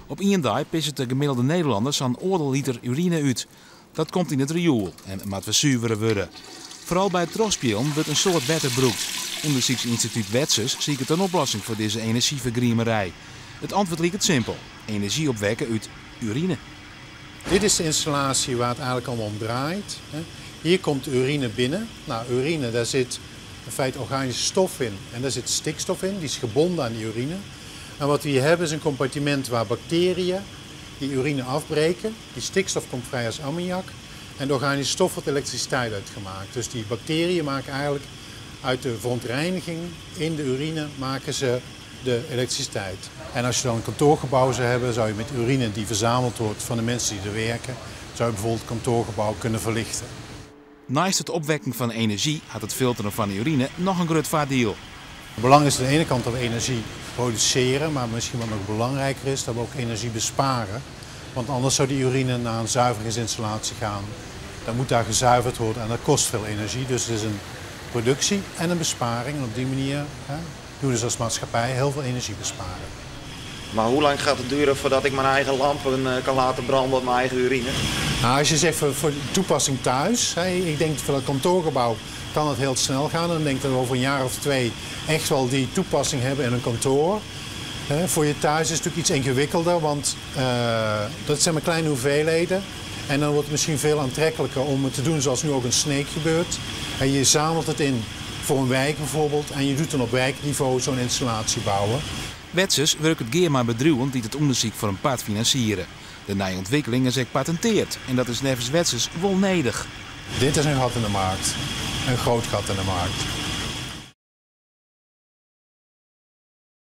Op één dag pissen de gemiddelde Nederlanders zo'n oordeel liter urine uit. Dat komt in het riool en moet verzuiveren worden. Vooral bij het terugspelen wordt een soort wetter broekt. Onderzoeksinstituut Wetsers ziet het een oplossing voor deze energievergriemerij. Het antwoord lijkt het simpel. Energie opwekken uit urine. Dit is de installatie waar het eigenlijk allemaal om draait. Hier komt urine binnen. Nou, urine, daar zit in feite organische stof in en daar zit stikstof in. Die is gebonden aan die urine. En wat we hier hebben is een compartiment waar bacteriën die urine afbreken. Die stikstof komt vrij als ammoniak. En de organische stof wordt elektriciteit uitgemaakt. Dus die bacteriën maken eigenlijk uit de verontreiniging in de urine maken ze de elektriciteit. En als je dan een kantoorgebouw zou hebben, zou je met urine die verzameld wordt van de mensen die er werken, zou je bijvoorbeeld het kantoorgebouw kunnen verlichten. Naast het opwekken van energie had het filteren van de urine nog een groot voordeel. Het belang is aan de ene kant dat we energie produceren, maar misschien wat nog belangrijker is dat we ook energie besparen. Want anders zou die urine naar een zuiveringsinstallatie gaan. Dan moet daar gezuiverd worden en dat kost veel energie. Dus het is een productie en een besparing. En op die manier doen we dus als maatschappij heel veel energie besparen. Maar hoe lang gaat het duren voordat ik mijn eigen lampen kan laten branden met mijn eigen urine? Nou, als je zegt voor de toepassing thuis, ik denk voor het kantoorgebouw kan het heel snel gaan. Dan denk ik dat we over een jaar of 2 echt wel die toepassing hebben in een kantoor. Voor je thuis is het natuurlijk iets ingewikkelder, want dat zijn maar kleine hoeveelheden. En dan wordt het misschien veel aantrekkelijker om het te doen zoals nu ook in Sneek gebeurt. En je zamelt het in voor een wijk bijvoorbeeld en je doet dan op wijkniveau zo'n installatie bouwen. Wetsers werkt het gear maar bedrijven die het onderzoek voor een part financieren. De nieuwe ontwikkeling is ook patenteerd en dat is nevens Wetsers wel nodig. Dit is een gat in de markt, een groot gat in de markt.